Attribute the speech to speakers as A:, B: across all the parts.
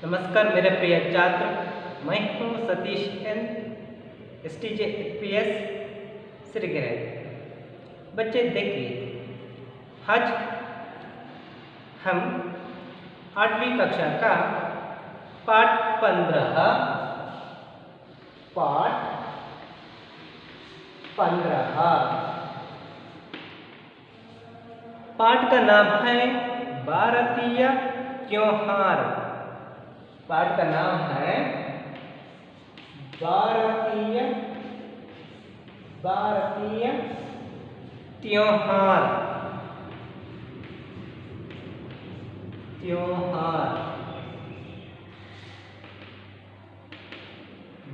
A: नमस्कार मेरे प्रिय छात्र, मैं हूँ सतीश एन STJ FPS श्रीगृह। बच्चे देखिए, आज हम 8वीं कक्षा का पाठ 15 पाठ का नाम है भारतीय त्योहार। पाठ का नाम है भारतीय त्योहार।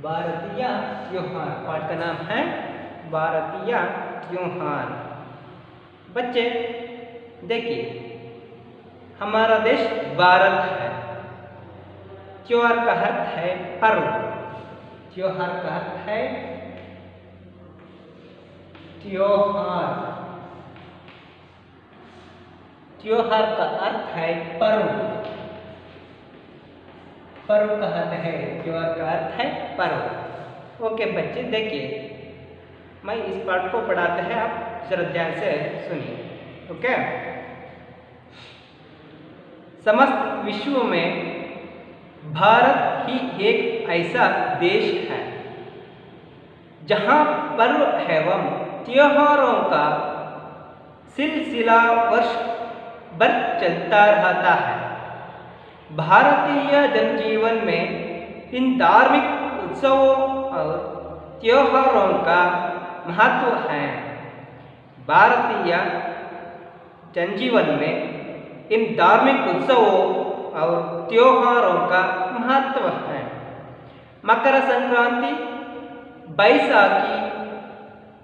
A: भारतीय त्योहार, पाठ का नाम है भारतीय त्योहार। बच्चे देखिए, हमारा देश भारत है। त्योहार का अर्थ है पर्व। त्योहार का अर्थ है त्योहार। त्योहार का अर्थ है पर्व। पर्व का अर्थ है त्योहार का अर्थ है पर्व। ओके बच्चे देखिए, मैं इस पाठ को पढ़ाते हैं, आप जरा ध्यान से सुनिए। ओके, समस्त विश्व में भारत ही एक ऐसा देश है जहां पर्व एवं त्योहारों का सिलसिला वर्ष भर चलता रहता है। भारतीय जनजीवन में इन धार्मिक उत्सवों और त्योहारों का महत्व है। भारतीय जनजीवन में इन धार्मिक उत्सवों और त्योहारों का महत्व है। मकर संक्रांति, बैसाखी,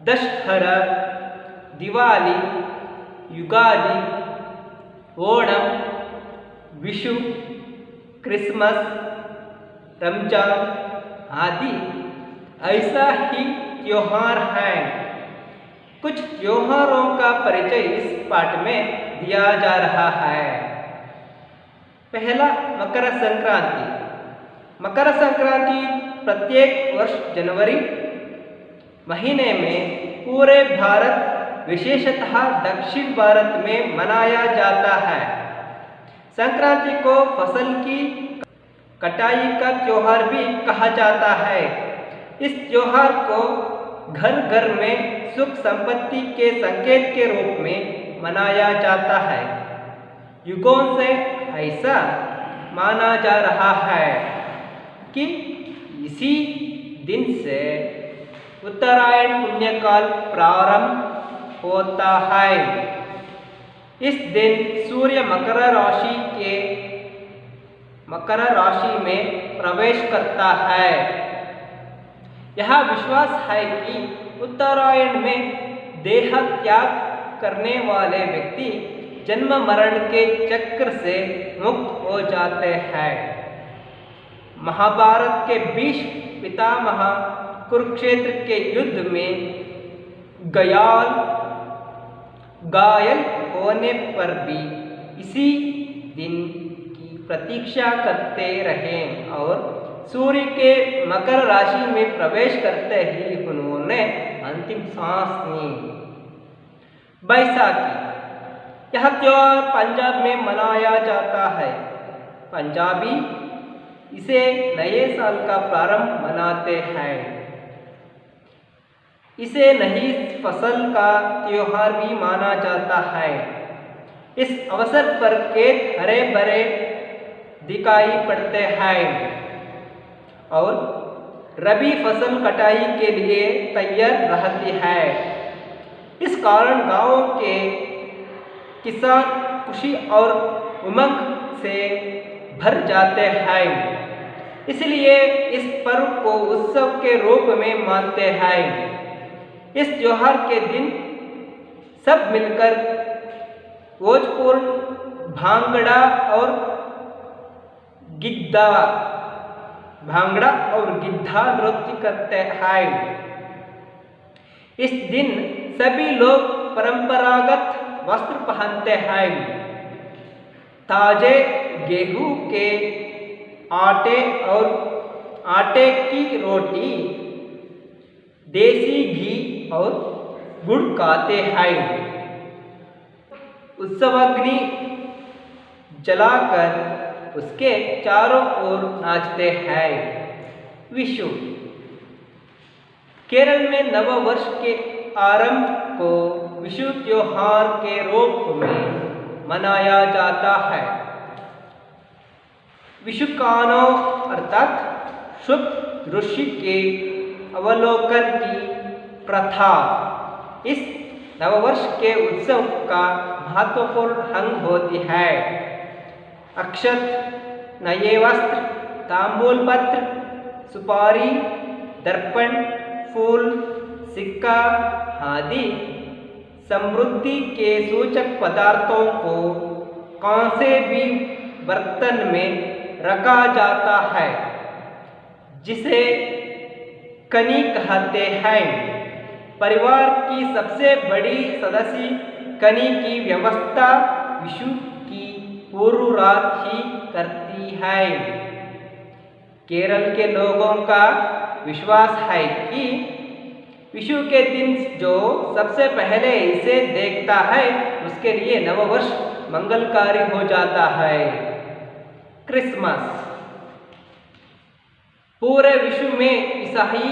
A: दशहरा, दिवाली, युगादि, ओणम, विशु, क्रिसमस, रमजान आदि ऐसा ही त्योहार है। कुछ त्योहारों का परिचय इस पाठ में दिया जा रहा है। पहला, मकर संक्रांति। मकर संक्रांति प्रत्येक वर्ष जनवरी महीने में पूरे भारत, विशेषतः दक्षिण भारत में मनाया जाता है। संक्रांति को फसल की कटाई का त्योहार भी कहा जाता है। इस त्योहार को घर घर में सुख संपत्ति के संकेत के रूप में मनाया जाता है। युगों से ऐसा माना जा रहा है कि इसी दिन से उत्तरायण पुण्यकाल प्रारंभ होता है। इस दिन सूर्य मकर राशि में प्रवेश करता है। यह विश्वास है कि उत्तरायण में देह त्याग करने वाले व्यक्ति जन्म मरण के चक्र से मुक्त हो जाते हैं। महाभारत के भीष्म पितामह कुरुक्षेत्र के युद्ध में घायल होने पर भी इसी दिन की प्रतीक्षा करते रहे और सूर्य के मकर राशि में प्रवेश करते ही उन्होंने अंतिम सांस ली। बैसाखी, यह त्योहार पंजाब में मनाया जाता है। पंजाबी इसे नए साल का प्रारंभ मनाते हैं। इसे नई फसल का त्योहार भी माना जाता है। इस अवसर पर खेत हरे भरे दिखाई पड़ते हैं और रबी फसल कटाई के लिए तैयार रहती है। इस कारण गांवों के किसान खुशी और उमंग से भर जाते हैं। इसलिए इस पर्व को उत्सव के रूप में मानते हैं। इस त्योहार के दिन सब मिलकर भोजपूर्ण भांगड़ा और गिद्धा नृत्य करते हैं। इस दिन सभी लोग परंपरागत वस्त्र पहनते हैं। ताजे गेहूं के आटे और आटे की रोटी, देसी घी और गुड़ खाते हैं। उत्सवाग्नि जलाकर उसके चारों ओर नाचते हैं। विशु केरल में नव वर्ष के आरंभ को विशु त्योहार के रूप में मनाया जाता है। विशुकानो अर्थात शुभ दृश्य के अवलोकन की प्रथा इस नववर्ष के उत्सव का महत्वपूर्ण अंग होती है। अक्षत, नए वस्त्र, तांबूल पत्र, सुपारी, दर्पण, फूल, सिक्का आदि समृद्धि के सूचक पदार्थों को कांसे भी बर्तन में रखा जाता है, जिसे कनी कहते हैं। परिवार की सबसे बड़ी सदस्य कनी की व्यवस्था विशु की पूर्व रात ही करती है। केरल के लोगों का विश्वास है कि विशु के दिन जो सबसे पहले इसे देखता है उसके लिए नववर्ष मंगलकारी हो जाता है। क्रिसमस पूरे विश्व में ईसाई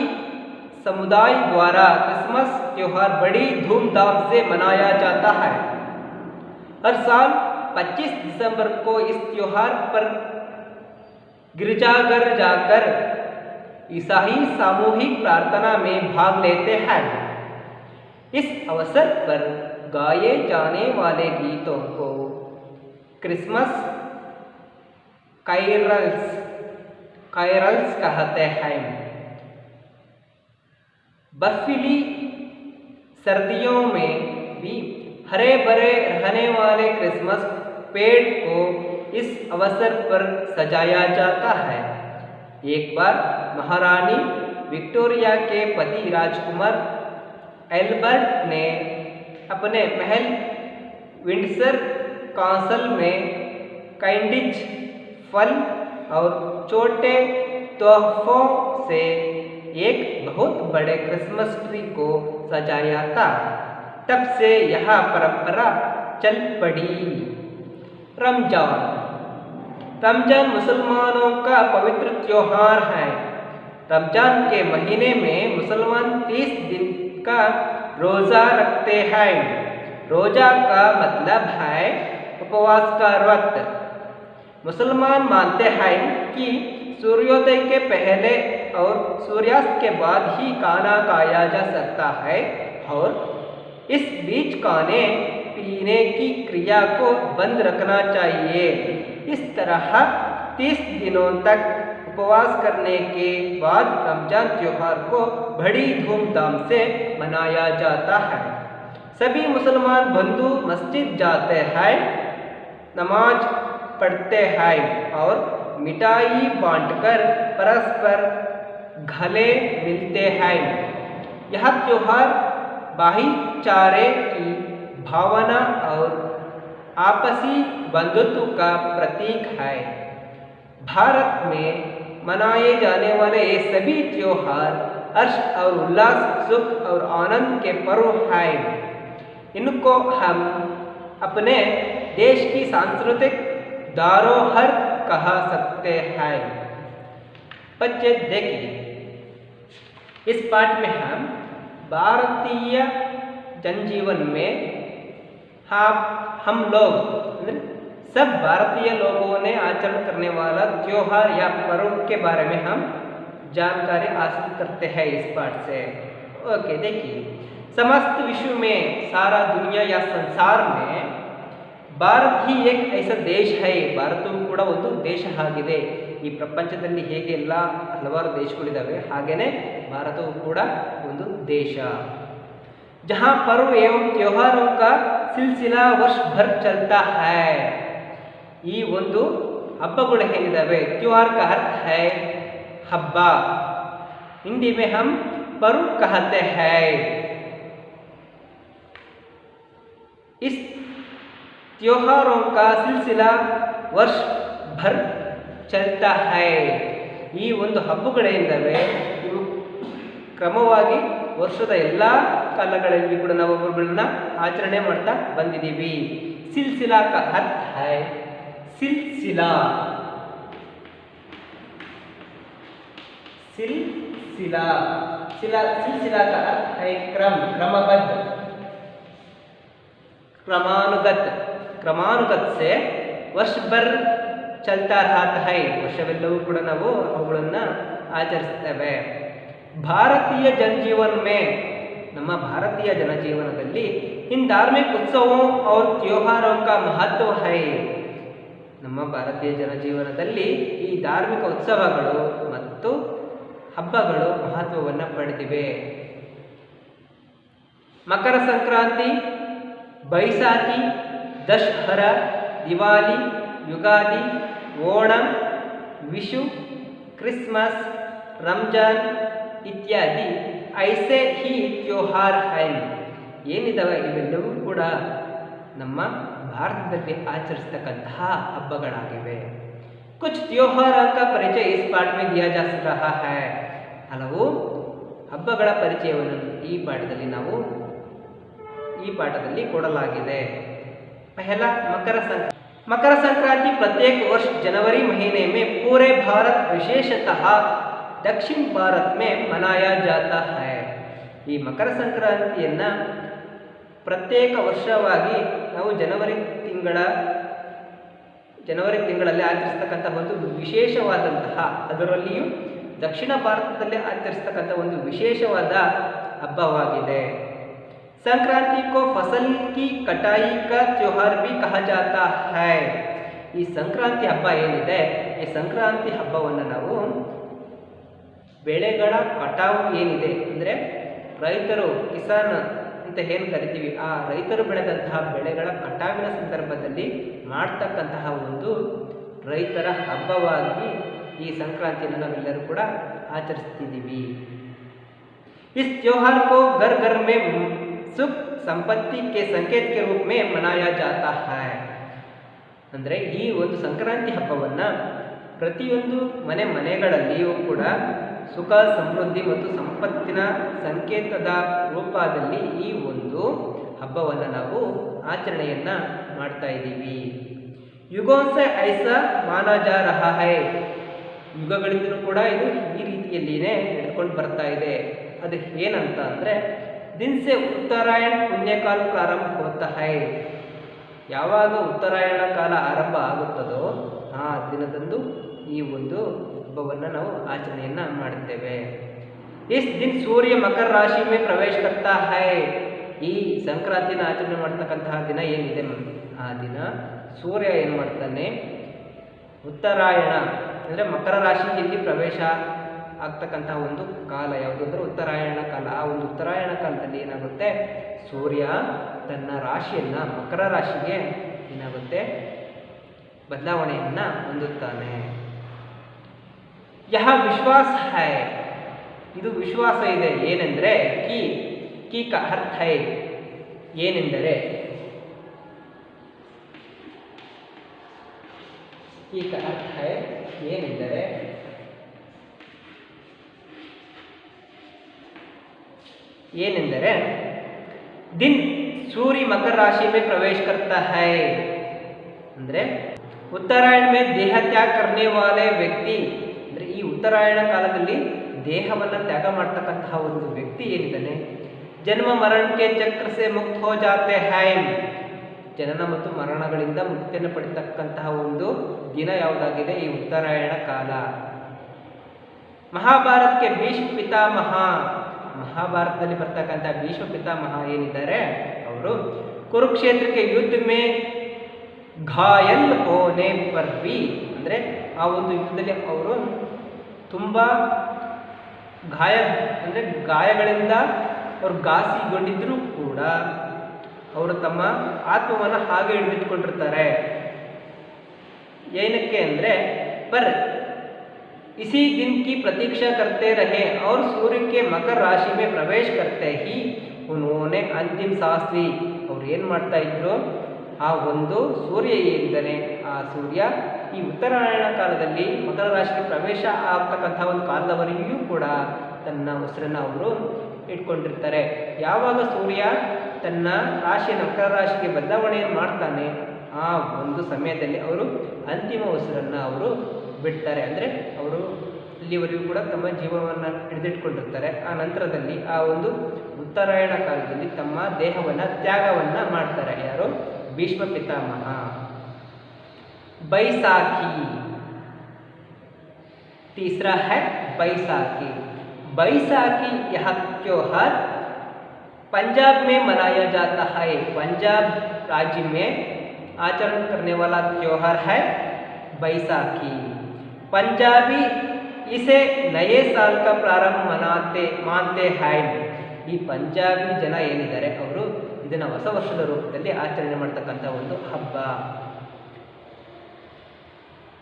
A: समुदाय द्वारा क्रिसमस त्योहार बड़ी धूमधाम से मनाया जाता है। हर साल 25 दिसंबर को इस त्योहार पर गिरजाघर जाकर ईसाई सामूहिक प्रार्थना में भाग लेते हैं। इस अवसर पर गाए जाने वाले गीतों को क्रिसमस कैरल्स कहते हैं। बर्फीली सर्दियों में भी हरे भरे रहने वाले क्रिसमस पेड़ को इस अवसर पर सजाया जाता है। एक बार महारानी विक्टोरिया के पति राजकुमार एल्बर्ट ने अपने महल विंडसर कासल में कैंडिज, फल और छोटे तोहफों से एक बहुत बड़े क्रिसमस ट्री को सजाया था। तब से यह परंपरा चल पड़ी। रमजान मुसलमानों का पवित्र त्योहार है। रमजान के महीने में मुसलमान 30 दिन का रोज़ा रखते हैं। रोज़ा का मतलब है उपवास का व्रत। मुसलमान मानते हैं कि सूर्योदय के पहले और सूर्यास्त के बाद ही खाना खाया जा सकता है और इस बीच खाने पीने की क्रिया को बंद रखना चाहिए। इस तरह 30 दिनों तक उपवास करने के बाद रमजान त्योहार को बड़ी धूमधाम से मनाया जाता है। सभी मुसलमान बंधु मस्जिद जाते हैं, नमाज पढ़ते हैं और मिठाई बांटकर परस्पर गले मिलते हैं। यह त्योहार भाईचारे की भावना और आपसी बंधुत्व का प्रतीक है। भारत में मनाए जाने वाले ये सभी त्योहार हर्ष और उल्लास, सुख और आनंद के पर्व हैं। इनको हम अपने देश की सांस्कृतिक धरोहर कहा सकते हैं। बच्चे देखिए, इस पाठ में हम भारतीय जनजीवन में हम लोग सब भारतीय लोगों ने आचरण करने वाला त्योहार या पर्व के बारे में हम जानकारी हासिल करते हैं इस पाठ से। ओके, देखिए, समस्त विश्व में, सारा दुनिया या संसार में ಭಾರತ ही एक ऐसा देश है। ಭಾರತವು ಕೂಡ ಒಂದು ದೇಶ ಆಗಿದೆ। ಈ ಪ್ರಪಂಚದಲ್ಲಿ ಹೇಗೆ ಎಲ್ಲ ಹಲವಾರು ದೇಶಗಳಿದ್ದಾವೆ ಹಾಗೇನೆ ಭಾರತವು ಕೂಡ ಒಂದು ದೇಶ। जहाँ पर्व एवं त्योहारों का सिलसिला वर्ष भर चलता है। ಈ ಒಂದು ಹಬ್ಬಗಳು ಏನಿದಾವೆ, त्योहार का अर्थ है हब्बा। हिंदी में हम पर्व कहते हैं। इस त्योहारों का सिलसिला वर्ष भर ಚಲ್ತಾ ಹೈ. ಈ ಒಂದು ಹಬ್ಬಗಳೇನಿದ್ದಾವೆ ಇವು ಕ್ರಮವಾಗಿ ವರ್ಷದ ಎಲ್ಲ ಕಾಲಗಳಲ್ಲಿ ಕೂಡ ನಾವು ಹಬ್ಬಗಳನ್ನ ಆಚರಣೆ ಮಾಡ್ತಾ ಬಂದಿದ್ದೀವಿ. ಸಿಲ್ಸಿಲಾ ಕಾ ಅರ್ಥ ಹೈ ಸಿಲ್ಸಿಲಾ. सिलसिला सिलसिला का अर्थ है क्रम, क्रमबद्ध, क्रमानुगत. क्रमानुगत से वर्ष भर चलता रहता है. ವರ್ಷವೆಲ್ಲವೂ ಕೂಡ ನಾವು ಅವುಗಳನ್ನು ಆಚರಿಸ್ತೇವೆ. ಭಾರತೀಯ ಜನಜೀವನ में ನಮ್ಮ ಭಾರತೀಯ ಜನಜೀವನದಲ್ಲಿ इन धार्मिक उत्सवों और त्योहारों का महत्व है. ನಮ್ಮ ಭಾರತೀಯ ಜನಜೀವನದಲ್ಲಿ ಈ ಧಾರ್ಮಿಕ ಉತ್ಸವಗಳು ಮತ್ತು ಹಬ್ಬಗಳು ಮಹತ್ವವನ್ನು ಪಡೆದಿವೆ. ಮಕರ ಸಂಕ್ರಾಂತಿ, ಬೈಸಾಖಿ, ದಶಹರಾ, ದಿವಾಲಿ, ಯುಗಾದಿ, ಓಣಂ, ವಿಶು, ಕ್ರಿಸ್ಮಸ್, ರಂಜಾನ್ ಇತ್ಯಾದಿ ಐಸೆ ಹಿ ತ್ಯೋಹಾರ್ ಹೈ. ಏನಿದಾವೆ ಇವೆಲ್ಲವೂ ಕೂಡ ನಮ್ಮ ಭಾರತದಲ್ಲಿ ಆಚರಿಸತಕ್ಕಂತಹ ಹಬ್ಬಗಳಾಗಿವೆ. कुछ त्योहारों का परिचय इस पाठ में दिया जा रहा है. ಹಲವು ಹಬ್ಬಗಳ ಪರಿಚಯವನ್ನು ಈ ಪಾಠದಲ್ಲಿ ಕೊಡಲಾಗಿದೆ. पहला मकर संक्रांति प्रत्येक वर्ष जनवरी महीने में पूरे भारत विशेषतः दक्षिण भारत में मनाया जाता है. ಈ ಮಕರ ಸಂಕ್ರಾಂತಿಯನ್ನ ಪ್ರತ್ಯೇಕ ವರ್ಷವಾಗಿ ನಾವು ಜನವರಿ ತಿಂಗಳಲ್ಲಿ ಆಚರಿಸ್ತಕ್ಕಂಥ ಒಂದು ವಿಶೇಷವಾದಂತಹ, ಅದರಲ್ಲಿಯೂ ದಕ್ಷಿಣ ಭಾರತದಲ್ಲಿ ಆಚರಿಸ್ತಕ್ಕಂಥ ಒಂದು ವಿಶೇಷವಾದ ಹಬ್ಬವಾಗಿದೆ. ಸಂಕ್ರಾಂತಿ ಕೋ ಫಸಲ್ ಕಿ ಕಟಾಯಿ ಕಾ ತ್ಯೋಹಾರ್ ಭಿ ಕಹಾ ಜಾತಾ ಹೈ. ಈ ಸಂಕ್ರಾಂತಿ ಹಬ್ಬ ಏನಿದೆ, ಈ ಸಂಕ್ರಾಂತಿ ಹಬ್ಬವನ್ನು ನಾವು ಬೆಳೆಗಳ ಕಟಾವು ಏನಿದೆ ಅಂದರೆ ರೈತರು ಕಿಸಾನ್ ಅಂತ ಏನು ಕರಿತೀವಿ, ಆ ರೈತರು ಬೆಳೆದಂತಹ ಬೆಳೆಗಳ ಕಟಾವಿನ ಸಂದರ್ಭದಲ್ಲಿ ಮಾಡ್ತಕ್ಕಂತಹ ಒಂದು ರೈತರ ಹಬ್ಬವಾಗಿ ಈ ಸಂಕ್ರಾಂತಿಯನ್ನು ನಾವೆಲ್ಲರೂ ಕೂಡ ಆಚರಿಸ್ತಿದ್ದೀವಿ. इस त्योहार को घर घर में सुख संपत्ति के संकेत के रूप में मनाया जाता है. ಅಂದರೆ ಈ ಒಂದು ಸಂಕ್ರಾಂತಿ ಹಬ್ಬವನ್ನು ಪ್ರತಿಯೊಂದು ಮನೆಗಳಲ್ಲಿಯೂ ಕೂಡ ಸುಖ ಸಮೃದ್ಧಿ ಮತ್ತು ಸಂಪತ್ತಿನ ಸಂಕೇತದ ರೂಪದಲ್ಲಿ ಈ ಒಂದು ಹಬ್ಬವನ್ನು ನಾವು ಆಚರಣೆಯನ್ನು ಮಾಡ್ತಾ ಇದ್ದೀವಿ. ಯುಗೋं से ऐसा माना जा रहा है. ಯುಗಗಳಿಂದಲೂ ಕೂಡ ಇದು ಈ ರೀತಿಯಲ್ಲಿಯೇ ನಡೆದುಕೊಂಡು ಬರ್ತಾ ಇದೆ. ಅದು ಏನಂತ ಅಂದರೆ दिन से उत्तरायण पुण्यकाल ಪ್ರಾರಂಭ होता है. ಯಾವಾಗ ಉತ್ತರಾಯಣ ಕಾಲ ಆರಂಭ ಆಗುತ್ತದೋ ಆ ದಿನದಂದು ಈ ಒಂದು ಹಬ್ಬವನ್ನು ನಾವು ಆಚರಣೆಯನ್ನು ಮಾಡುತ್ತೇವೆ. इस दिन सूर्य मकर राशि में प्रवेश करता है. ಈ ಸಂಕ್ರಾಂತಿನ ಆಚರಣೆ ಮಾಡ್ತಕ್ಕಂತಹ ದಿನ ಏನಿದೆ, ಆ ದಿನ ಸೂರ್ಯ ಏನು ಮಾಡ್ತಾನೆ, ಉತ್ತರಾಯಣ ಅಂದರೆ ಮಕರ ರಾಶಿಯಲ್ಲಿ ಪ್ರವೇಶ ಆಗ್ತಕ್ಕಂತಹ ಒಂದು ಕಾಲ ಯಾವುದು ಅಂದರೆ ಉತ್ತರಾಯಣ ಕಾಲ. ಆ ಒಂದು ಉತ್ತರಾಯಣ ಕಾಲದಲ್ಲಿ ಏನಾಗುತ್ತೆ, ಸೂರ್ಯ ತನ್ನ ರಾಶಿಯನ್ನು ಮಕರ ರಾಶಿಗೆ ಏನಾಗುತ್ತೆ ಬದಲಾವಣೆಯನ್ನು ಹೊಂದುತ್ತಾನೆ. ಯಹ ವಿಶ್ವಾಸ ಹೈ. ಇದು ವಿಶ್ವಾಸ ಇದೆ. ಏನೆಂದರೆ ಕಿ ಕ ಅರ್ಥ ಹೈ. ಏನೆಂದರೆ ಕಿ ಕ ಅರ್ಥ ಹೈ ಏನೆಂದರೆ दिन सूर्य मकर राशि में प्रवेश करता है. ಅಂದರೆ ಉತ್ತರಾಯಣ में ದೇಹ ತ್ಯಾಗ करने वाले ವ್ಯಕ್ತಿ, ಅಂದರೆ ಈ ಉತ್ತರಾಯಣ ಕಾಲದಲ್ಲಿ ದೇಹವನ್ನು ತ್ಯಾಗ ಮಾಡ್ತಕ್ಕಂತಹ ಒಂದು ವ್ಯಕ್ತಿ ಏನಿದ್ದಾನೆ, ಜನ್ಮ ಮರಣಕ್ಕೆ ಚಕ್ರ ಸೆ ಮುಕ್ತ ಹೋ ಜಾತೆ ಹೈ. ಜನನ ಮತ್ತು ಮರಣಗಳಿಂದ ಮುಕ್ತಿಯನ್ನು ಪಡಿತಕ್ಕಂತಹ ಒಂದು ದಿನ ಯಾವುದಾಗಿದೆ, ಈ ಉತ್ತರಾಯಣ ಕಾಲ. ಮಹಾಭಾರತಕ್ಕೆ ಭೀಷ್ಮ ಪಿತಾಮಹ, ಮಹಾಭಾರತದಲ್ಲಿ ಬರ್ತಕ್ಕಂಥ ಭೀಷ್ಮ ಪಿತಾಮಹ ಏನಿದ್ದಾರೆ ಅವರು ಕುರುಕ್ಷೇತ್ರಕ್ಕೆ ಯುದ್ಧ ಮೇ ಘಾಯಲ್ ಹೋನೆ ಪರ್ ಭಿ, ಅಂದರೆ ಆ ಒಂದು ಯುದ್ಧದಲ್ಲಿ ಅವರು ತುಂಬ ಗಾಯಗಳಿಂದ ಅವರು ಘಾಸಿಗೊಂಡಿದ್ದರೂ ಕೂಡ ಅವರು ತಮ್ಮ ಆತ್ಮವನ್ನು ಹಾಗೆ ಹಿಡಿದಿಟ್ಕೊಂಡಿರ್ತಾರೆ. ಏನಕ್ಕೆ ಅಂದರೆ पर इसी दिन की प्रतीक्षा करते रहे और सूर्य के मकर राशि में प्रवेश करते ही उन्होंने अंतिम सांस ली. ಅವ್ರು ಏನು ಮಾಡ್ತಾ ಇದ್ರು, ಆ ಒಂದು ಸೂರ್ಯ ಏನಿದ್ದಾನೆ ಆ ಸೂರ್ಯ ಈ ಉತ್ತರಾಯಣ ಕಾಲದಲ್ಲಿ ಮಕರ ರಾಶಿಗೆ ಪ್ರವೇಶ ಆಗ್ತಕ್ಕಂಥ ಒಂದು ಕಾಲದವರೆಗೂ ಕೂಡ ತನ್ನ ಉಸಿರನ್ನು ಅವರು ಇಟ್ಕೊಂಡಿರ್ತಾರೆ. ಯಾವಾಗ ಸೂರ್ಯ ತನ್ನ ರಾಶಿಯನ್ನು ಮಕರ ರಾಶಿಗೆ ಬದಲಾವಣೆ ಮಾಡ್ತಾನೆ ಆ ಒಂದು ಸಮಯದಲ್ಲಿ ಅವರು ಅಂತಿಮ ಉಸಿರನ್ನು ಅವರು ಬಿಡ್ತಾರೆ. ಅಂದರೆ ಅವರು ಇಲ್ಲಿವರೆಗೂ ಕೂಡ ತಮ್ಮ ಜೀವನವನ್ನು ಹಿಡಿದಿಟ್ಕೊಂಡಿರ್ತಾರೆ. ಆ ನಂತರದಲ್ಲಿ ಆ ಒಂದು ಉತ್ತರಾಯಣ ಕಾಲದಲ್ಲಿ ತಮ್ಮ ದೇಹವನ್ನು ತ್ಯಾಗವನ್ನು ಮಾಡ್ತಾರೆ. ಯಾರು? ಭೀಷ್ಮ ಪಿತಾಮಹ. बैसाखी, तीसरा है बैसाखी। बैसाखी यह त्योहार पंजाब में मनाया जाता है। पंजाब राज्य में आचरण करने वाला त्योहार है बैसाखी। पंजाबी इसे नए साल का प्रारंभ मानते हैं। ಈ ಪಂಜಾಬಿ ಜನ ಏನಿದ್ದಾರೆ ಅವರು ಇದನ್ನು ಹೊಸ ವರ್ಷದ ರೂಪದಲ್ಲಿ ಆಚರಣೆ ಮಾಡ್ತಕ್ಕಂಥ ಒಂದು ಹಬ್ಬ.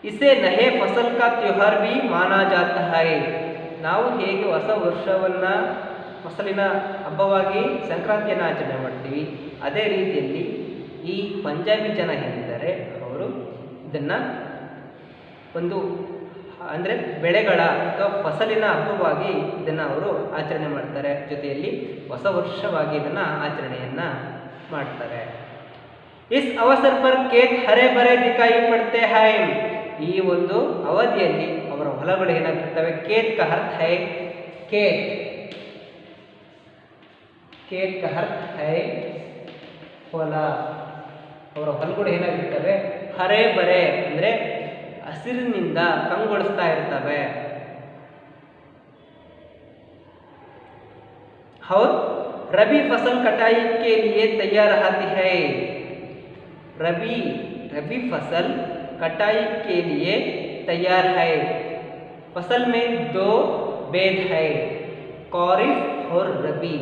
A: इसे नए फसल का त्योहार भी माना जाता है। ನಾವು ಹೇಗೆ ಹೊಸ ವರ್ಷವನ್ನು ಫಸಲಿನ ಹಬ್ಬವಾಗಿ ಸಂಕ್ರಾಂತಿಯನ್ನು ಆಚರಣೆ ಮಾಡ್ತೀವಿ, ಅದೇ ರೀತಿಯಲ್ಲಿ ಈ ಪಂಜಾಬಿ ಜನ ಏನಿದ್ದಾರೆ ಅವರು ಇದನ್ನು ಒಂದು ಅಂದರೆ ಬೆಳೆಗಳ ಅಥವಾ ಫಸಲಿನ ಹಬ್ಬವಾಗಿ ಇದನ್ನು ಅವರು ಆಚರಣೆ ಮಾಡ್ತಾರೆ. ಜೊತೆಯಲ್ಲಿ ಹೊಸ ವರ್ಷವಾಗಿ ಇದನ್ನು ಆಚರಣೆಯನ್ನು ಮಾಡ್ತಾರೆ. ಇಸ್ ಅವಸರ ಪರ್ ಖೇತ್ ಹರೆ ಭರೆ ದಿಖಾಯಿ ಪಡ್ತೆ ಹೈ. ಈ ಒಂದು ಅವಧಿಯಲ್ಲಿ ಅವರ ಹೊಲಗಳು ಏನಾಗ್ತಿರ್ತವೆ? ಖೇತ್ ಕ ಅರ್ಥ ಹೈ ಖೇತ್, ಖೇತ್ ಕ ಅರ್ಥ ಹೈ ಹೊಲ. ಅವರ ಹೊಲಗಳು ಏನಾಗಿರ್ತವೆ? ಹರೆ ಬರೆ ಅಂದರೆ ಹಸಿರಿನಿಂದ ಕಂಗೊಳಿಸ್ತಾ ಇರ್ತವೆ. और रबी फसल कटाई के लिए तैयार रहती है। रबी फसल कटाई के लिए तैयार है। फसल में दो भेद है, खरीफ और रबी।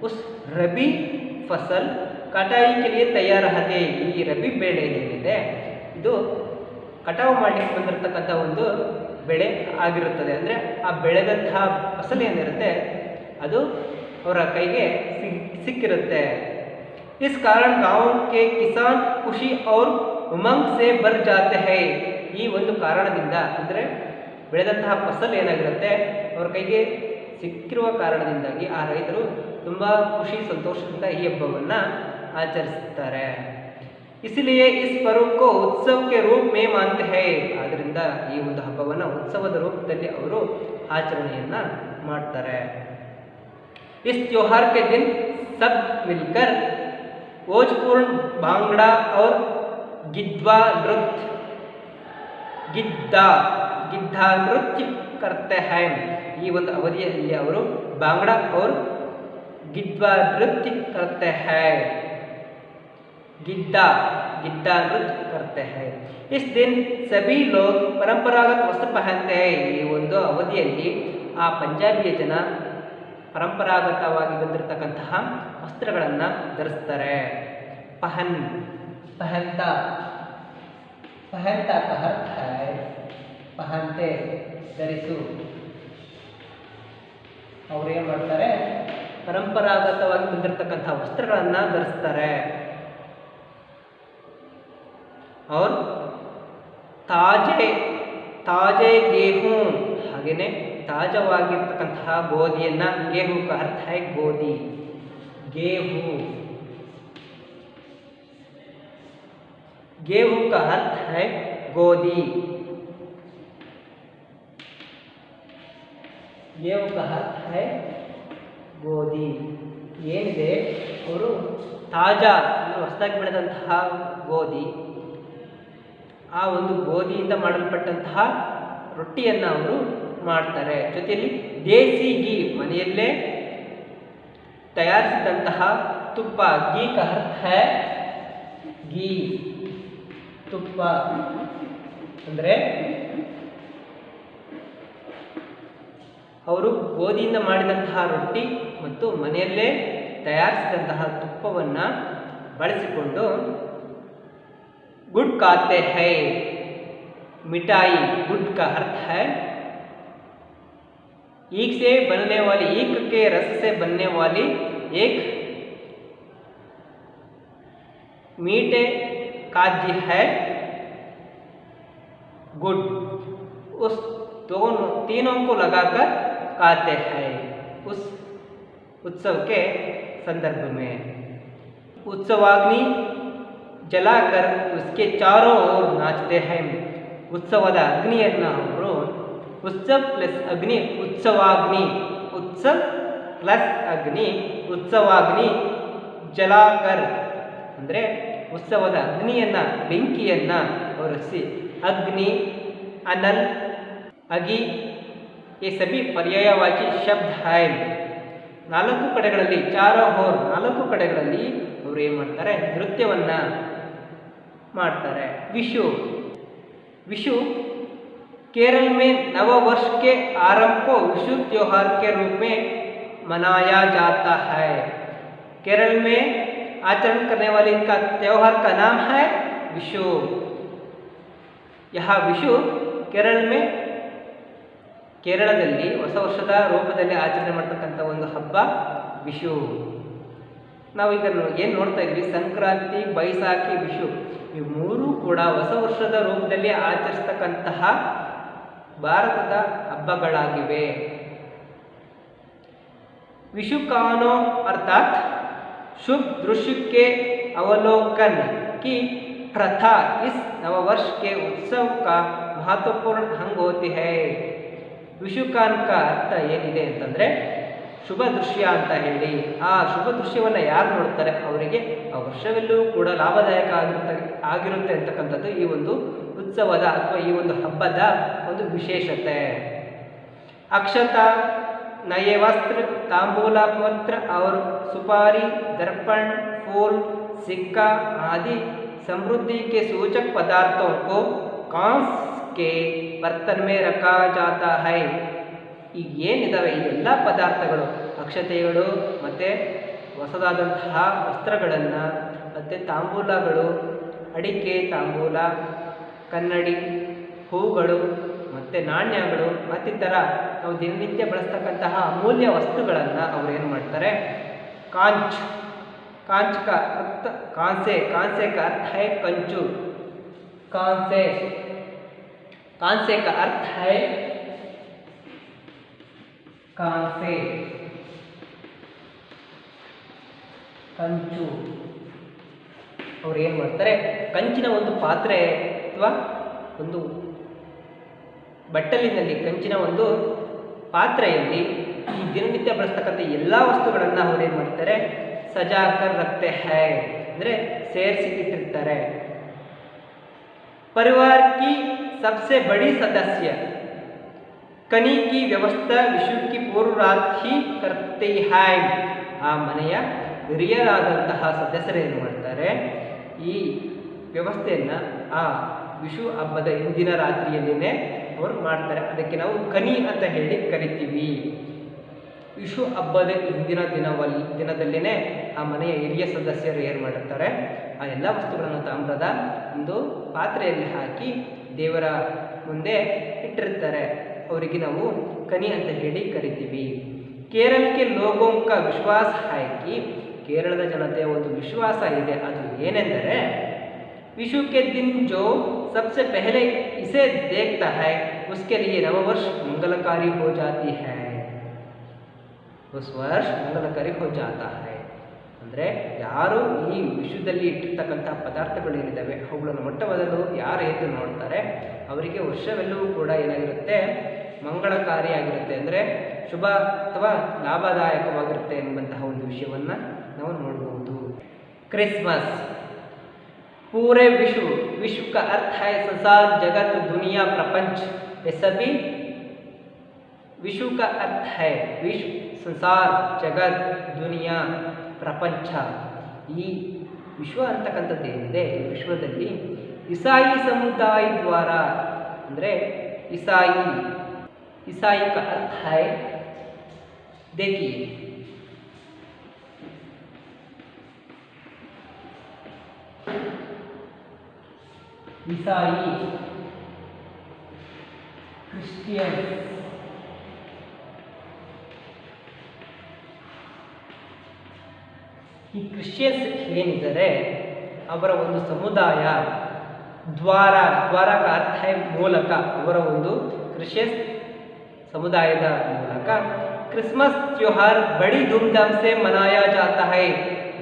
A: उस रबी फसल कटाई के लिए तैयार रहते। ಈ ರಬಿ ಬೆಳೆ ಏನಿದೆ ಇದು ಕಟಾವು ಮಾಡಲಿಕ್ಕೆ ಬಂದಿರತಕ್ಕಂಥ ಒಂದು ಬೆಳೆ ಆಗಿರುತ್ತದೆ. ಅಂದರೆ ಆ ಬೆಳೆದಂತಹ ಫಸಲು ಏನಿರುತ್ತೆ ಅದು ಅವರ ಕೈಗೆ ಸಿಕ್ಕಿರುತ್ತೆ. इस कारण गांव के किसान खुशी और उमंग से भर जाते हैं। ಈ ಒಂದು ಕಾರಣದಿಂದ ಅಂದರೆ ಬೆಳೆದಂತಹ ಫಸಲು ಏನಾಗಿರುತ್ತೆ ಅವ್ರ ಕೈಗೆ ಸಿಕ್ಕಿರುವ ಕಾರಣದಿಂದಾಗಿ ಆ ರೈತರು ತುಂಬ ಖುಷಿ ಸಂತೋಷದಿಂದ ಈ ಹಬ್ಬವನ್ನು ಆಚರಿಸುತ್ತಾರೆ. इसलिए इस पर्व को उत्सव के रूप में मानते हैं। ಆದ್ದರಿಂದ ಈ ಒಂದು ಹಬ್ಬವನ್ನು ಉತ್ಸವದ ರೂಪದಲ್ಲಿ ಅವರು ಆಚರಣೆಯನ್ನು ಮಾಡ್ತಾರೆ. इस त्योहार के दिन सब मिलकर भोजपुरी भांगड़ा और गिद्धा नृत्य करते हैं। ಈ ಒಂದು ಅವಧಿಯಲ್ಲಿ ಅವರು भांगड़ा और गिद्धा नृत्य करते हैं। गिद्धा नृत्य करते हैं। इस दिन सभी लोग परंपरागत वस्त्र पहनते हैं। ಈ ಒಂದು ಅವಧಿಯಲ್ಲಿ ಆ ಪಂಜಾಬಿಯ ಜನ ಪರಂಪರಾಗತವಾಗಿ ಬಂದಿರತಕ್ಕಂತಹ ವಸ್ತ್ರಗಳನ್ನು ಧರಿಸ್ತಾರೆ. ಪಹನ್ತಾ का अर्थ है ಪಹನ್ತೆ ಧರಿಸು. ಅವ್ರು ಏನು ಮಾಡ್ತಾರೆ? ಪರಂಪರಾಗತವಾಗಿ ಬಂದಿರತಕ್ಕಂಥ ವಸ್ತ್ರಗಳನ್ನು ಧರಿಸ್ತಾರೆ. और ತಾಜೆ ಗೇಹು ಹಾಗೆಯೇ ತಾಜವಾಗಿರ್ತಕ್ಕಂತಹ ಗೋಧಿಯನ್ನು, ಗೇಹು का अर्थ है ಗೋಧಿ, गेहूं का अर्थ है ಗೋಧಿ, गेहूं का अर्थ है ಗೋಧಿ. ಏನಿದೆ ಅವರು ತಾಜಾ ಹೊಸದಾಗಿ ಬೆಳೆದಂತಹ ಗೋಧಿ, ಆ ಒಂದು ಗೋಧಿಯಿಂದ ಮಾಡಲ್ಪಟ್ಟಂತಹ ರೊಟ್ಟಿಯನ್ನು ಅವರು ಮಾಡ್ತಾರೆ. ಜೊತೆಯಲ್ಲಿ ದೇಸಿ ಗೀ ಮನೆಯಲ್ಲೇ ತಯಾರಿಸಿದಂತಹ ತುಪ್ಪ, ಗೀ का अर्थ है ಗೀ, ತುಪ್ಪ ಅಂದರೆ ಅವರು ಗೋಧಿಯಿಂದ ಮಾಡಿದಂತಹ ರೊಟ್ಟಿ ಮತ್ತು ಮನೆಯಲ್ಲೇ ತಯಾರಿಸಿದಂತಹ ತುಪ್ಪವನ್ನು ಬಳಸಿಕೊಂಡು गुड़ खाते हैं। मिठाई, गुड़ का अर्थ है ईख से बनने वाली, ईख के रस से बनने वाली एक मीठे खाद्य है गुड, उस दोनों तीनों को लगाकर कहते हैं उस उत्सव के संदर्भ में। उत्सवाग्नि जलाकर उसके चारों ओर नाचते हैं। उत्सवದ ಅಗ್ನಿಯನ್ನು ಅವರು उत्सव प्लस अग्नि उत्सवाग्नि, उत्सव प्लस अग्नि उत्सवाग्नि जलाकर ಅಂದರೆ उत्सवದ ಅಗ್ನಿಯನ್ನು ಬೆಂಕಿಯನ್ನು ಹೊರಿಸಿ अग्नि अनल अगी ये सभी पर्यायवाची शब्द है। ನಾಲ್ಕು ಕಡೆಗಳಲ್ಲಿ ಚಾರೋ ಹೋರ್ ನಾಲ್ಕು ಕಡೆಗಳಲ್ಲಿ ಅವರು ಏನು ಮಾಡ್ತಾರೆ ನೃತ್ಯವನ್ನು ಮಾಡ್ತಾರೆ। विशु, विशु केरल में नव वर्ष के आरंभ को विशु त्योहार के रूप में मनाया जाता है। केरल में आचरण करने वाले इनका त्योहार का नाम है विशु। यह विशु केरल में ಕೇರಳದಲ್ಲಿ ಹೊಸ ವರ್ಷದ ರೂಪದಲ್ಲಿ ಆಚರಣೆ ಮಾಡ್ತಕ್ಕಂಥ ಒಂದು ಹಬ್ಬ ವಿಶು। ನಾವೀಗ ಏನು ನೋಡ್ತಾ ಇದ್ವಿ, ಸಂಕ್ರಾಂತಿ, ಬೈಸಾಖಿ, ವಿಶು ಇವು ಮೂರೂ ಕೂಡ ಹೊಸ ವರ್ಷದ ರೂಪದಲ್ಲಿ ಆಚರಿಸ್ತಕ್ಕಂತಹ ಭಾರತದ ಹಬ್ಬಗಳಾಗಿವೆ। विशु का अर्थात शुभ दृश्य के अवलोकन की प्रथा इस नववर्ष के उत्सव का महत्वपूर्ण अंग होती है। ವಿಶುಕಾನ್ का ಅರ್ಥ ಏನಿದೆ ಅಂತಂದರೆ ಶುಭ ದೃಶ್ಯ ಅಂತ ಹೇಳಿ, ಆ ಶುಭ ದೃಶ್ಯವನ್ನು ಯಾರು ನೋಡ್ತಾರೆ ಅವರಿಗೆ ಆ ವರ್ಷವೆಲ್ಲೂ ಕೂಡ ಲಾಭದಾಯಕ ಆಗಿರುತ್ತೆ ಅಂತಕ್ಕಂಥದ್ದು ಈ ಒಂದು ಉತ್ಸವದ ಅಥವಾ ಈ ಒಂದು ಹಬ್ಬದ ಒಂದು ವಿಶೇಷತೆ। अक्षता, नए वस्त्र, तांबूला पत्र और सुपारी, दर्पण, फूल, सिक्का आदि समृद्धि के सूचक पदार्थों को कांस के बर्तन में रखा जाता है। ಈಗ ಏನಿದಾವೆ ಈ ಎಲ್ಲ ಪದಾರ್ಥಗಳು, ಅಕ್ಷತೆಗಳು ಮತ್ತು ಹೊಸದಾದಂತಹ ವಸ್ತ್ರಗಳನ್ನು ಮತ್ತು ತಾಂಬೂಲಗಳು, ಅಡಿಕೆ ತಾಂಬೂಲ, ಕನ್ನಡಿ, ಹೂಗಳು ಮತ್ತು ನಾಣ್ಯಗಳು ಮತ್ತಿತರ ನಾವು ದಿನನಿತ್ಯ ಬಳಸ್ತಕ್ಕಂತಹ ಅಮೂಲ್ಯ ವಸ್ತುಗಳನ್ನು ಅವರು ಏನು ಮಾಡ್ತಾರೆ, ಕಾಂಚ್, कांच का अर्थ कांसे, कांसे का अर्थ है कंचू, कांसे, कांसे का अर्थ है कांसे, कंचू ಅವ್ರು ಏನು ಮಾಡ್ತಾರೆ, ಕಂಚಿನ ಒಂದು ಪಾತ್ರೆ ಅಥವಾ ಒಂದು ಬಟ್ಟಲಿನಲ್ಲಿ ಕಂಚಿನ ಒಂದು ಪಾತ್ರೆಯಲ್ಲಿ ಈ ದಿನನಿತ್ಯ ಬಳಸ್ತಕ್ಕಂಥ ಎಲ್ಲ ವಸ್ತುಗಳನ್ನು ಅವ್ರು ಏನು ಮಾಡ್ತಾರೆ, ಸಜಾಕರ್ ರಖತೆ ಹೈ ಅಂದರೆ ಸೇರಿಸಿ ಇಟ್ಟಿರ್ತಾರೆ। परिवार की सबसे बड़ी सदस्य कनी की व्यवस्था विशु की पूर्व रात ही करते हैं। ಆ ಮನೆಯ ಹಿರಿಯರಾದಂತಹ ಸದಸ್ಯರು ಏನು ಮಾಡ್ತಾರೆ, ಈ ವ್ಯವಸ್ಥೆಯನ್ನು ಆ ವಿಶು ಹಬ್ಬದ ಹಿಂದಿನ ರಾತ್ರಿಯಲ್ಲಿನೇ ಅವರು ಮಾಡ್ತಾರೆ। ಅದಕ್ಕೆ ನಾವು ಕನಿ ಅಂತ ಹೇಳಿ ಕರಿತೀವಿ। ವಿಶು ಹಬ್ಬದ ಹಿಂದಿನ ದಿನದಲ್ಲಿನೇ ಆ ಮನೆಯ ಹಿರಿಯ ಸದಸ್ಯರು ಏನು ಮಾಡಿರ್ತಾರೆ, ಆ ಎಲ್ಲ ವಸ್ತುಗಳನ್ನು ತಾಮ್ರದ ಒಂದು ಪಾತ್ರೆಯಲ್ಲಿ ಹಾಕಿ ದೇವರ ಮುಂದೆ ಇಟ್ಟಿರ್ತಾರೆ, ಅವರಿಗೆ ನಾವು ಕನಿ ಅಂತ ಹೇಳಿ ಕರಿತೀವಿ। ಕೇರಳಕ್ಕೆ ಲೋಗೋಂ ಕಾ ವಿಶ್ವಾಸ है कि ಕೇರಳದ ಜನತೆಯ ಒಂದು ವಿಶ್ವಾಸ ಇದೆ, ಅದು ಏನೆಂದರೆ विशु के दिन जो सबसे पहले इसे देखता है उसके लिए नववर्ष मंगलकारी हो जाती है, उस वर्ष मंगलकारी हो जाता है। ಅಂದರೆ ಯಾರು ಈ ವಿಶ್ವದಲ್ಲಿ ಇಟ್ಟಿರ್ತಕ್ಕಂಥ ಪದಾರ್ಥಗಳೇನಿದ್ದಾವೆ ಅವುಗಳನ್ನು ಮೊಟ್ಟ ಮೊದಲು ಯಾರು ಎದ್ದು ನೋಡ್ತಾರೆ ಅವರಿಗೆ ವರ್ಷವೆಲ್ಲವೂ ಕೂಡ ಏನಾಗಿರುತ್ತೆ, ಮಂಗಳಕಾರಿಯಾಗಿರುತ್ತೆ, ಅಂದರೆ ಶುಭ ಅಥವಾ ಲಾಭದಾಯಕವಾಗಿರುತ್ತೆ ಎಂಬಂತಹ ಒಂದು ವಿಷಯವನ್ನು ನಾವು ನೋಡಬಹುದು। ಕ್ರಿಸ್ಮಸ್ पूरे विश्व, विश्व का अर्थ है संसार, जगत, दुनिया, प्रपंच, ये सभी विश्व का अर्थ है विश्व, संसार, जगत, दुनिया, ಪ್ರಪಂಚ। ಈ ವಿಶ್ವ ಅಂತಕ್ಕಂಥದ್ದು ಏನಿದೆ ಈ ವಿಶ್ವದಲ್ಲಿ ಇಸಾಯಿ ಸಮುದಾಯ ದ್ವಾರ ಅಂದರೆ ಇಸಾಯಿ, ಇಸಾಯಿ का अर्थ है देखिए ईसाई, क्रिश्चियन, ಈ ಕ್ರಿಶ್ಚಿಯನ್ಸ್ ಏನಿದ್ದಾರೆ ಅವರ ಒಂದು ಸಮುದಾಯ द्वारा द्वारा का अर्थ है ಮೂಲಕ ಅವರ ಒಂದು ಕ್ರಿಶ್ಚಿಯನ್ ಸಮುದಾಯದ ಮೂಲಕ क्रिसमस त्योहार बड़ी धूमधाम से मनाया जाता है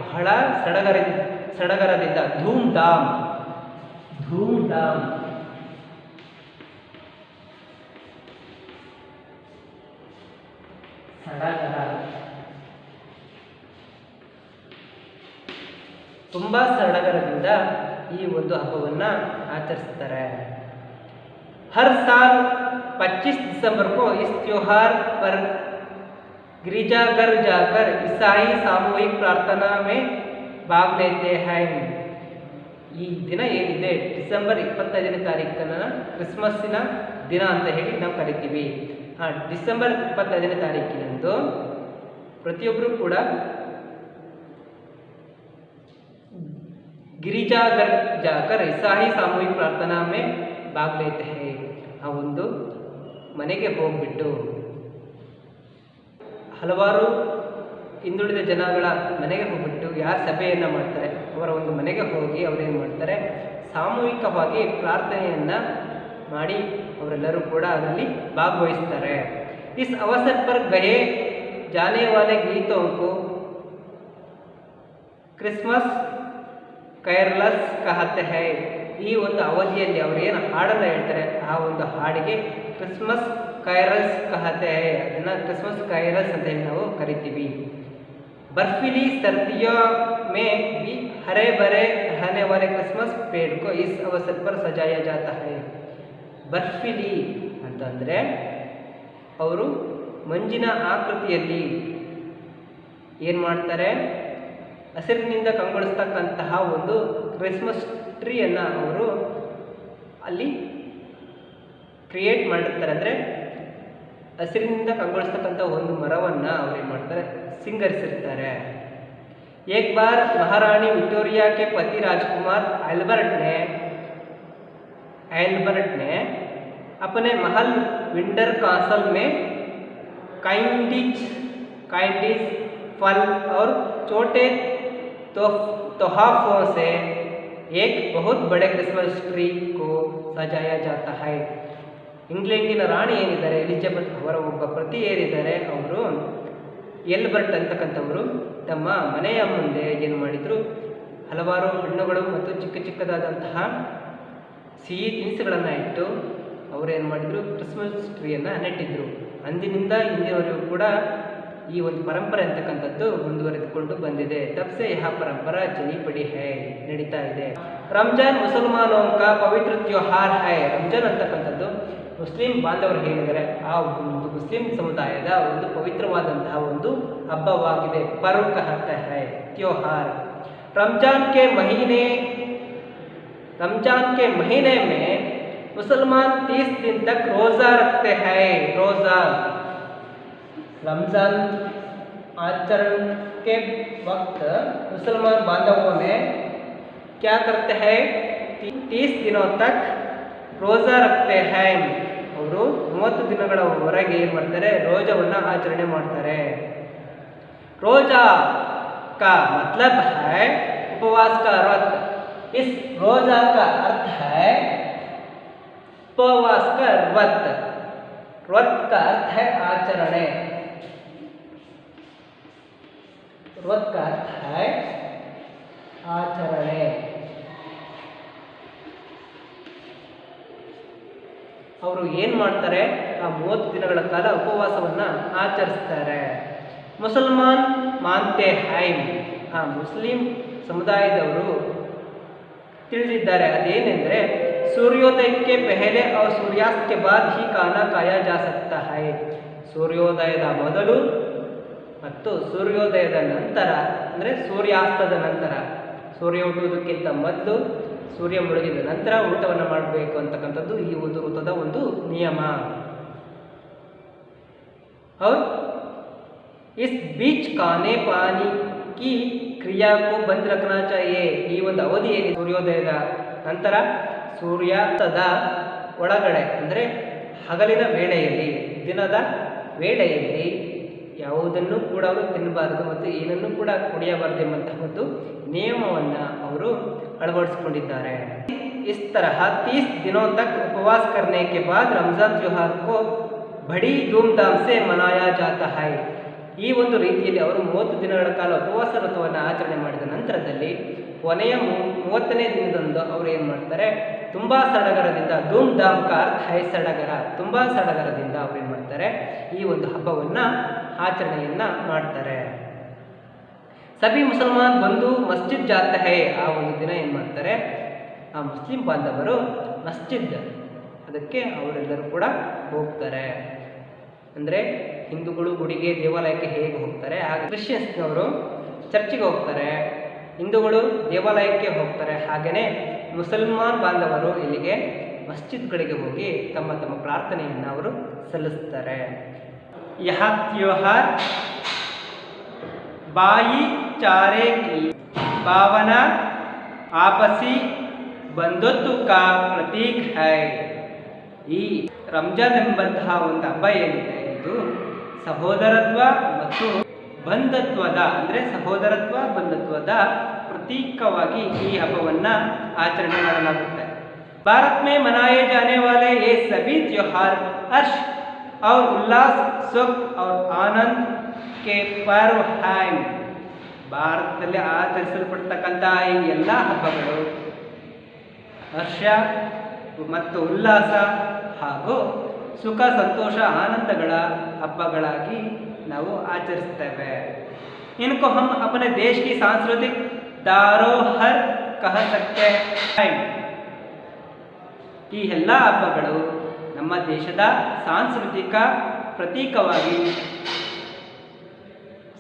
A: ಬಹಳ ಸಡಗರದಿಂದ धूमधाम धूमधाम ಸಡಗರ ತುಂಬಾ ಸಡಗರದಿಂದ ಈ ಒಂದು ಹಬ್ಬವನ್ನು ಆಚರಿಸ್ತಾರೆ हर साल 25 दिसंबर को इस त्योहार पर गिरजाघर जाकर ईसाई सामूहिक प्रार्थना में भाग लेते हैं ಈ ದಿನ ಏನಿದೆ ಡಿಸೆಂಬರ್ 25ನೇ ತಾರೀಕನ್ನ ಕ್ರಿಸ್ಮಸ್ಸಿನ ದಿನ ಅಂತ ಹೇಳಿ ನಾವು ಕರಿತೀವಿ. ಡಿಸೆಂಬರ್ 25ನೇ ತಾರೀಕಿನಂದು ಪ್ರತಿಯೊಬ್ಬರು ಕೂಡ ಗಿರಿಜಾಘರ್ ಜಾಕರ್ ईसाई सामूहिक प्रार्थना में भाग लेते हैं. ಆ ಒಂದು ಮನೆಗೆ ಹೋಗ್ಬಿಟ್ಟು ಹಲವಾರು ಹಿಂದುಳಿದ ಜನಗಳ ಮನೆಗೆ ಹೋಗ್ಬಿಟ್ಟು ಯಾರು ಸಭೆಯನ್ನು ಮಾಡ್ತಾರೆ ಅವರ ಒಂದು ಮನೆಗೆ ಹೋಗಿ ಅವರೇನು ಮಾಡ್ತಾರೆ ಸಾಮೂಹಿಕವಾಗಿ ಪ್ರಾರ್ಥನೆಯನ್ನು ಮಾಡಿ ಅವರೆಲ್ಲರೂ ಕೂಡ ಅದರಲ್ಲಿ ಭಾಗವಹಿಸ್ತಾರೆ. इस अवसर पर गए जाने वाले गीतों को क्रिसमस कैरलस कहते हैं. ಈ ಒಂದು ಅವಧಿಯಲ್ಲಿ ಅವರು ಏನು ಹಾಡನ್ನು ಹೇಳ್ತಾರೆ ಆ ಒಂದು ಹಾಡಿಗೆ ಕ್ರಿಸ್ಮಸ್ कैरल्स कहते हैं. ಅದನ್ನು क्रिसमस कैरल्स ಅಂತ ಹೇಳಿ ನಾವು ಕರಿತೀವಿ. बर्फीली सर्दियों में भी हरे भरे रहने वाले क्रिसमस पेड़ को इस अवसर पर सजाया जाता है. ಬರ್ಫಿಲಿ ಅಂತಂದರೆ ಅವರು ಮಂಜಿನ ಆಕೃತಿಯಲ್ಲಿ ಏನು ಮಾಡ್ತಾರೆ ಹಸಿರಿನಿಂದ ಕಂಗೊಳಿಸ್ತಕ್ಕಂತಹ ಒಂದು ಕ್ರಿಸ್ಮಸ್ ಟ್ರೀಯನ್ನು ಅವರು ಅಲ್ಲಿ ಕ್ರಿಯೇಟ್ ಮಾಡಿರ್ತಾರೆ. ಅಂದರೆ ಹಸಿರಿನಿಂದ ಕಂಗೊಳಿಸ್ತಕ್ಕಂಥ ಒಂದು ಮರವನ್ನು ಅವ್ರು ಏನು ಮಾಡ್ತಾರೆ ಸಿಂಗರಿಸಿರ್ತಾರೆ. एक बार महारानी विक्टोरिया के पति राजकुमार एल्बर्ट ने अपने महल विंटर कासल में काइंडीज फल और छोटे तोहफों से एक बहुत बड़े क्रिसमस ट्री को सजाया जाता है. ಇಂಗ್ಲೆಂಡಿನ ರಾಣಿ ಏನಿದ್ದಾರೆ ಎಲಿಜಬೆತ್ ಅವರ ಒಬ್ಬ ಪ್ರತಿ ಏನಿದ್ದಾರೆ ಅವರು ಎಲ್ಬರ್ಟ್ ಅಂತಕ್ಕಂಥವರು ತಮ್ಮ ಮನೆಯ ಮುಂದೆ ಏನು ಮಾಡಿದರು ಹಲವಾರು ಹಣ್ಣುಗಳು ಮತ್ತು ಚಿಕ್ಕ ಚಿಕ್ಕದಾದಂತಹ ಸಿಹಿ ತಿನಿಸುಗಳನ್ನು ಇಟ್ಟು ಅವರೇನು ಮಾಡಿದರು ಕ್ರಿಸ್ಮಸ್ ಟ್ರೀಯನ್ನು ನೆಟ್ಟಿದ್ರು. ಅಂದಿನಿಂದ ಇಂದಿನವರೆಗೂ ಕೂಡ ಈ ಒಂದು ಪರಂಪರೆ ಅಂತಕ್ಕಂಥದ್ದು ಮುಂದುವರೆದುಕೊಂಡು ಬಂದಿದೆ. ತಬ್ಸೆ ಯಹ ಪರಂಪರಾ ಚಲಿ ಪಡಿ ಹೈ ನಡೀತಾ ಇದೆ. ರಂಜಾನ್ ಮುಸಲ್ಮಾನೋಂ ಕಾ ಪವಿತ್ರ ತ್ಯೋಹಾರ್ ಹೈ. ರಂಜಾನ್ ಅಂತಕ್ಕಂಥದ್ದು ಮುಸ್ಲಿಂ ಬಾಂಧವರು ಹೇಳಿದರೆ ಆ ಒಂದು ಮುಸ್ಲಿಂ ಸಮುದಾಯದ ಒಂದು ಪವಿತ್ರವಾದಂತಹ ಒಂದು ಹಬ್ಬವಾಗಿದೆ. पर्व कहते हैं त्योहार. रमजान के महीने में मुसलमान 30 दिन तक रोज़ा रखते हैं. रोज़ा रमज़ान आचरण के वक्त मुसलमान बांधवों में क्या करते हैं 30 दिनों तक रोज़ा रखते हैं. ಅವರು 30 ದಿನಗಳವರೆಗೆ ಏನು ಮಾಡ್ತಾರೆ ರೋಜಾವನ್ನು ಆಚರಣೆ ಮಾಡ್ತಾರೆ. रोजा का मतलब है उपवास का व्रत. इस रोजा का अर्थ है उपवास का व्रत. व्रत का अर्थ है आचरणे. व्रत का अर्थ है आचरणे. ಅವರು ಏನು ಮಾಡ್ತಾರೆ ಆ 30 ದಿನಗಳ ಕಾಲ ಉಪವಾಸವನ್ನು ಆಚರಿಸ್ತಾರೆ. ಮುಸಲ್ಮಾನ್ ಮಾನ್ತೆ ಹೈ. ಆ ಮುಸ್ಲಿಂ ಸಮುದಾಯದವರು ತಿಳಿದಿದ್ದಾರೆ ಅದೇನೆಂದರೆ ಸೂರ್ಯೋದಯಕ್ಕೆ ಪೆಹಲೆ और सूर्यास्त के बाद ही खाना खाया जा सकता है. ಸೂರ್ಯೋದಯದ ಮೊದಲು ಮತ್ತು ಸೂರ್ಯೋದಯದ ನಂತರ ಅಂದರೆ ಸೂರ್ಯಾಸ್ತದ ನಂತರ, ಸೂರ್ಯ ಹುಟ್ಟುವುದಕ್ಕಿಂತ ಮೊದಲು ಸೂರ್ಯ ಮುಳುಗಿದ ನಂತರ ಊಟವನ್ನು ಮಾಡಬೇಕು ಅಂತಕ್ಕಂಥದ್ದು ಈ ಒಂದು ಋತುದ ಒಂದು ನಿಯಮ. और इस बीच खाने पानी की क्रिया को बंद रखना चाहिए. ಈ ಒಂದು ಅವಧಿ ಏನಿದೆ ಸೂರ್ಯೋದಯದ ನಂತರ ಸೂರ್ಯಾಸ್ತದ ಒಳಗಡೆ ಅಂದರೆ ಹಗಲಿನ ವೇಳೆಯಲ್ಲಿ ದಿನದ ವೇಳೆಯಲ್ಲಿ ಯಾವುದನ್ನು ಕೂಡ ಅವರು ತಿನ್ನಬಾರದು ಮತ್ತು ಏನನ್ನು ಕೂಡ ಕುಡಿಯಬಾರದು ಎಂಬಂತಹ ಒಂದು ನಿಯಮವನ್ನು ಅವರು ಅಳವಡಿಸಿಕೊಂಡಿದ್ದಾರೆ. इस तरह 30 दिनों तक उपवास करने के बाद रमज़ान त्योहार को बड़ी धूमधाम से मनाया जाता है. ಈ ಒಂದು ರೀತಿಯಲ್ಲಿ ಅವರು 30 ದಿನಗಳ ಕಾಲ ಉಪವಾಸ ವ್ರತವನ್ನು ಆಚರಣೆ ಮಾಡಿದ ನಂತರದಲ್ಲಿ ಕೊನೆಯ 30ನೇ ದಿನದಂದು ಅವರು ಏನು ಮಾಡ್ತಾರೆ, ತುಂಬ ಸಡಗರದಿಂದ, ಧೂಮ್ ಧಾಮ್ ಕಾ ಅರ್ಥ ಹೈ ಸಡಗರ, ತುಂಬ ಸಡಗರದಿಂದ ಅವ್ರು ಏನು ಮಾಡ್ತಾರೆ, ಈ ಒಂದು ಹಬ್ಬವನ್ನು ಆಚರಣೆಯನ್ನು ಮಾಡ್ತಾರೆ. ಸಭಿ ಮುಸಲ್ಮಾನ್ ಬಂದು ಮಸ್ಜಿದ್ ಜಾತ ಹೈ, ಆ ಒಂದು ದಿನ ಏನು ಮಾಡ್ತಾರೆ, ಆ ಮುಸ್ಲಿಂ ಬಾಂಧವರು ಮಸ್ಜಿದ್ ಅದಕ್ಕೆ ಅವರೆಲ್ಲರೂ ಕೂಡ ಹೋಗ್ತಾರೆ. ಅಂದರೆ ಹಿಂದೂಗಳು ಗುಡಿಗೆ ದೇವಾಲಯಕ್ಕೆ ಹೇಗೆ ಹೋಗ್ತಾರೆ ಹಾಗೆ ಕ್ರಿಶ್ಚಿಯನ್ಸ್ನವರು ಚರ್ಚಿಗೆ ಹೋಗ್ತಾರೆ, ಹಿಂದೂಗಳು ದೇವಾಲಯಕ್ಕೆ ಹೋಗ್ತಾರೆ, ಹಾಗೆಯೇ ಮುಸಲ್ಮಾನ್ ಬಾಂಧವರು ಇಲ್ಲಿಗೆ ಮಸ್ಜಿದ್ಗಳಿಗೆ ಹೋಗಿ ತಮ್ಮ ತಮ್ಮ ಪ್ರಾರ್ಥನೆಯನ್ನು ಅವರು ಸಲ್ಲಿಸ್ತಾರೆ. ಯಹ ತ್ಯೋಹಾರ್ ಭಾಯಿಚಾರೆ ಕಿ ಭಾವನಾ ಆಪಸಿ ಬಂಧುತ್ವ ಕಾ ಪ್ರತೀಕ್ ಹೈ. ಈ ರಂಜಾನ್ ಎಂಬಂತಹ ಒಂದು ಹಬ್ಬ ಏನಿದೆ ಇದು ಸಹೋದರತ್ವ ಮತ್ತು ಬಂಧುತ್ವದ, ಅಂದರೆ ಸಹೋದರತ್ವ ಬಂಧುತ್ವದ ಪ್ರತೀಕವಾಗಿ ಈ ಹಬ್ಬವನ್ನು ಆಚರಣೆ ಮಾಡಲಾಗುತ್ತೆ. ಭಾರತ में मनाए जाने वाले ये सभी त्योहार हर्ष और उल्लास, सुख और आनंद के पर्व हैं. ಭಾರತದಲ್ಲಿ ಆಚರಿಸಲ್ಪಡ್ತಕ್ಕಂತಹ ಈ ಎಲ್ಲ ಹಬ್ಬಗಳು ಹರ್ಷ ಮತ್ತು ಉಲ್ಲಾಸ ಹಾಗೂ ಸುಖ ಸಂತೋಷ ಆನಂದಗಳ ಹಬ್ಬಗಳಾಗಿ ನಾವು ಆಚರಿಸ್ತೇವೆ. इनको हम अपने देश की सांस्कृतिक धरोहर कह सकते हैं. ಈ ಎಲ್ಲ ಹಬ್ಬಗಳು ನಮ್ಮ ದೇಶದ ಸಾಂಸ್ಕೃತಿಕ ಪ್ರತೀಕವಾಗಿ,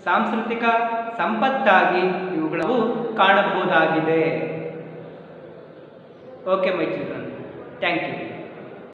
A: ಸಾಂಸ್ಕೃತಿಕ ಸಂಪತ್ತಾಗಿ ಇವುಗಳು ಕಾಣಬಹುದಾಗಿದೆ. Okay my children, thank you.